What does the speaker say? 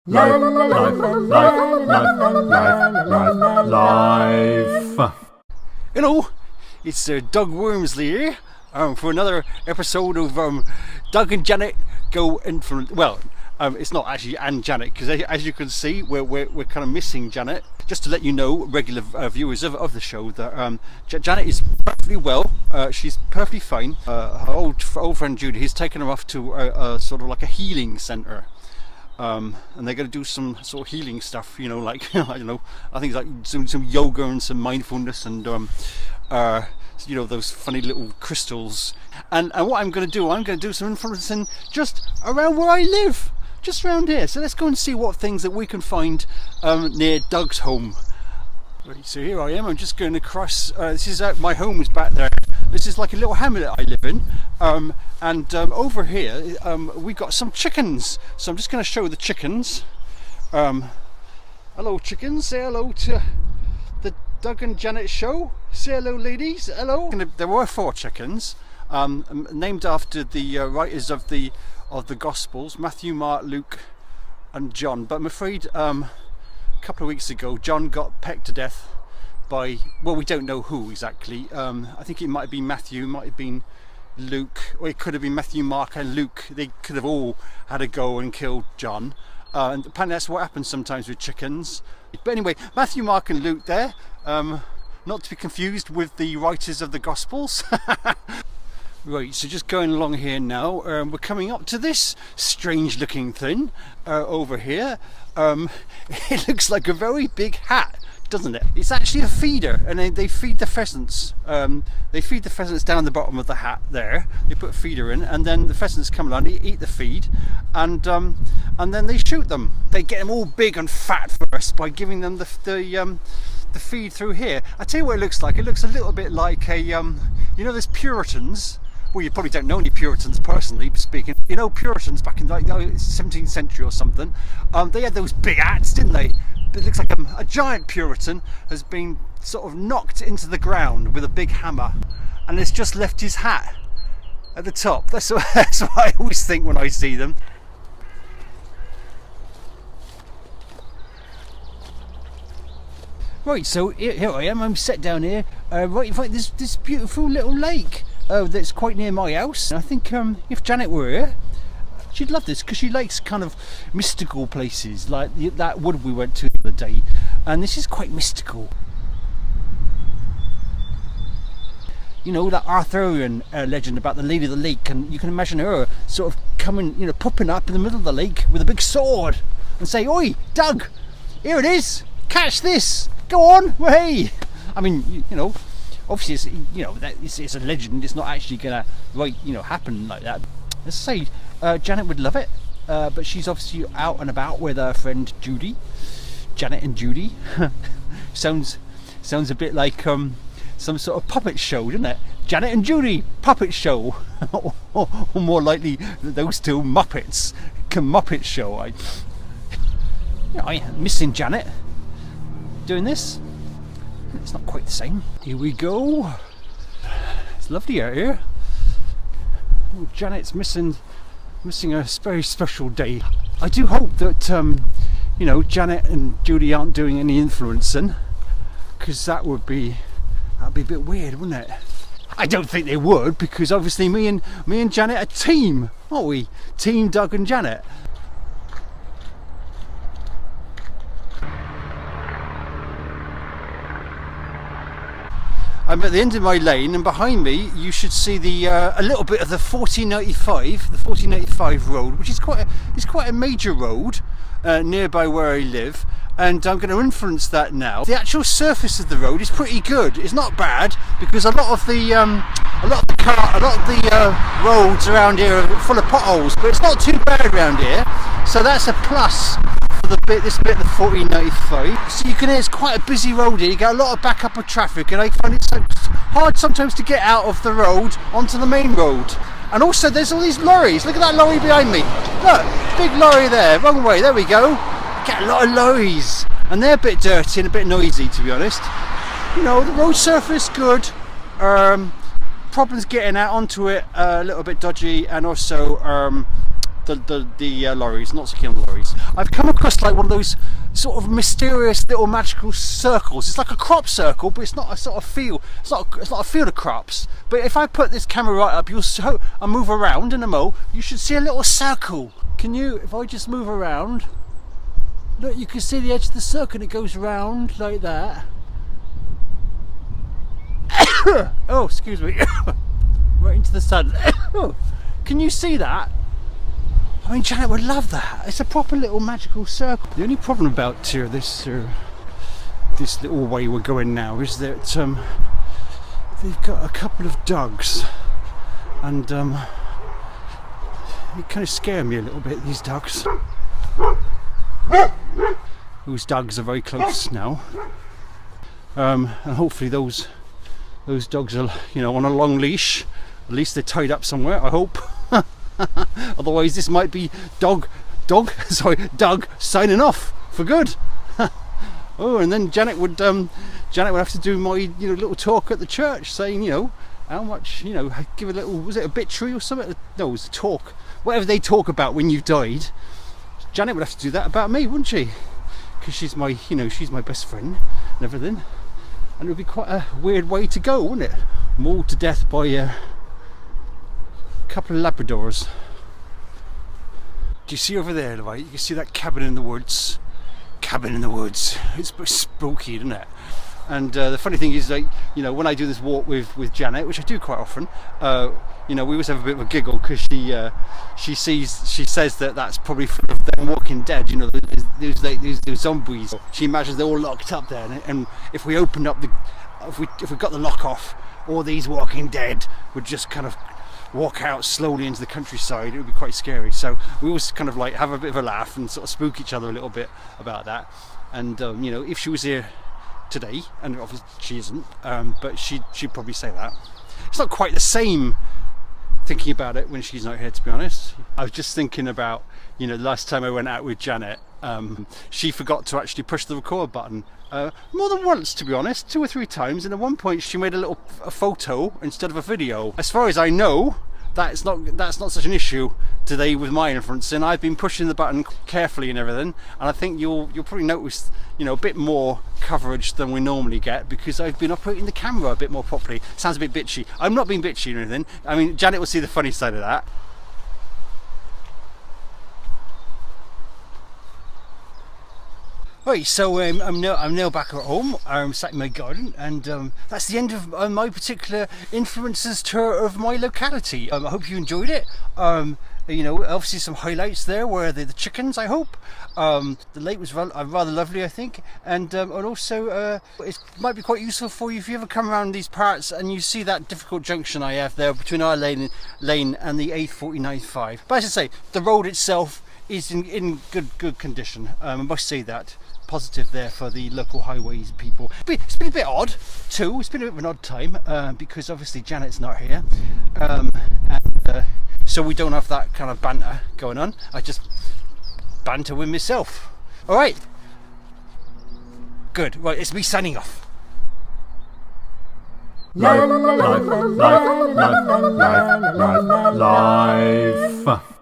Life. Hello, it's Doug Wormsley here for another episode of Doug and Janet Go Influence. Well, it's not actually and Janet, because as you can see, we're kind of missing Janet. Just to let you know, regular viewers of the show, that Janet is perfectly well. She's perfectly fine. Her old friend Judy has taken her off to a sort of like a healing centre. And they're going to do some sort of healing stuff, you know, like I don't know. I think it's like some yoga and some mindfulness and you know, those funny little crystals. And what I'm going to do some influencing just around where I live, just around here. So let's go and see what things that we can find near Doug's home. Right, so here I am. I'm just going across. This is my home is back there. This is like a little hamlet I live in, and over here we got some chickens. So I'm just going to show the chickens. Hello, chickens. Say hello to the Doug and Janet show. Say hello, ladies. Hello. There were 4 chickens, named after the writers of the Gospels: Matthew, Mark, Luke, and John. But I'm afraid a couple of weeks ago, John got pecked to death by, well, we don't know who exactly. I think it might have been Matthew, might have been Luke, or it could have been Matthew, Mark and Luke. They could have all had a go and killed John. And apparently that's what happens sometimes with chickens. But anyway, Matthew, Mark and Luke there, not to be confused with the writers of the Gospels. Right, so just going along here now, we're coming up to this strange looking thing over here. It looks like a very big hat, doesn't it? It's actually a feeder, and they feed the pheasants. They feed the pheasants down the bottom of the hat there. They put a feeder in, and then the pheasants come along, eat the feed, and then they shoot them. They get them all big and fat first by giving them the feed through here. I tell you what it looks like. It looks a little bit like a you know, there's Puritans. Well, you probably don't know any Puritans personally speaking. You know, Puritans back in like the 17th century or something. They had those big hats, didn't they? It looks like a giant Puritan has been sort of knocked into the ground with a big hammer, and it's just left his hat at the top. That's what I always think when I see them. Right, so here I am. I'm set down here, right in front of this beautiful little lake that's quite near my house. I think if Janet were here, she'd love this, because she likes kind of mystical places, like that wood we went to the other day, and this is quite mystical. You know, that Arthurian legend about the Lady of the Lake, and you can imagine her sort of coming, you know, popping up in the middle of the lake with a big sword and say, "Oi, Doug, here it is, catch this, go on, hey." I mean, you know, obviously it's, you know, that it's a legend. It's not actually gonna, right, you know, happen like that. Let's say Janet would love it, but she's obviously out and about with her friend Judy. Janet and Judy. sounds a bit like some sort of puppet show, doesn't it? Janet and Judy puppet show, or more likely those two Muppets. Muppet show. I'm missing Janet doing this. It's not quite the same. Here we go. It's lovely out here. Oh, Janet's missing a very special day. I do hope that you know, Janet and Judy aren't doing any influencing, because that'd be a bit weird, wouldn't it? I don't think they would, because obviously me and Janet are a team, aren't we? Team Doug and Janet. I'm at the end of my lane, and behind me you should see the a little bit of the 1485 road, which is quite a major road nearby where I live, and I'm going to influence that now. The actual surface of the road is pretty good. It's not bad, because a lot of the roads around here are full of potholes, but it's not too bad around here. So that's a plus for this bit of the 1495. So you can hear it's quite a busy road here. You get a lot of backup of traffic, and I find it so hard sometimes to get out of the road onto the main road. And also there's all these lorries. Look at that lorry behind me. Look, big lorry there, wrong way, there we go. Get a lot of lorries, and they're a bit dirty and a bit noisy, to be honest. You know, the road surface good. Problems getting out onto it a little bit dodgy, and also the lorries, not so keen on the lorries. I've come across like one of those sort of mysterious little magical circles. It's like a crop circle, but it's not a sort of field. It's not a field of crops. But if I put this camera right up, I move around in a mo, you should see a little circle. Can you? If I just move around, look, you can see the edge of the circle, and it goes round like that. Oh, excuse me. Right into the sun. Can you see that? I mean, Janet would love that. It's a proper little magical circle. The only problem about this little way we're going now is that they've got a couple of dogs, and they kind of scare me a little bit, these dogs. Those dogs are very close now, and hopefully those dogs are, you know, on a long leash. At least they're tied up somewhere, I hope. Otherwise this might be Doug signing off for good. Oh, and then Janet would have to do my, you know, little talk at the church, saying, you know, how much, you know, give a little, was it obituary or something? No, it was a talk, whatever they talk about when you've died. Janet would have to do that about me, wouldn't she? Because she's my, you know, she's my best friend and everything. And it would be quite a weird way to go, wouldn't it? Mauled to death by a couple of Labradors. Do you see over there, right? You can see that cabin in the woods. Cabin in the woods. It's a bit spooky, isn't it? And the funny thing is, like, you know, when I do this walk with Janet, which I do quite often, you know, we always have a bit of a giggle because she says that that's probably full of them Walking Dead. You know, there's zombies. She imagines they're all locked up there, and if we opened up if we got the lock off, all these Walking Dead would just kind of walk out slowly into the countryside. It would be quite scary. So we always kind of like have a bit of a laugh and sort of spook each other a little bit about that. And you know, if she was here today, and obviously she isn't, but she'd probably say that. It's not quite the same thinking about it when she's not here, to be honest. I was just thinking about, you know, last time I went out with Janet, she forgot to actually push the record button more than once, to be honest, 2 or 3 times, and at one point she made a photo instead of a video. As far as I know, that's not such an issue today with my inferencing. I've been pushing the button carefully and everything, and I think you'll probably notice, you know, a bit more coverage than we normally get because I've been operating the camera a bit more properly. Sounds a bit bitchy. I'm not being bitchy or anything. I mean, Janet will see the funny side of that. Right, so I'm now back at home. I'm sat in my garden, and that's the end of my particular influencers tour of my locality. I hope you enjoyed it. You know, obviously some highlights there were the chickens, I hope. The lake was rather lovely, I think, and also it might be quite useful for you if you ever come around these parts and you see that difficult junction I have there between our lane and the A49/5. But as I say, the road itself is in good condition. I must say that. Positive there for the local highways people. It's been a bit odd too. It's been a bit of an odd time because obviously Janet's not here, and so we don't have that kind of banter going on. I just banter with myself. All right, good. Right, it's me signing off. Life.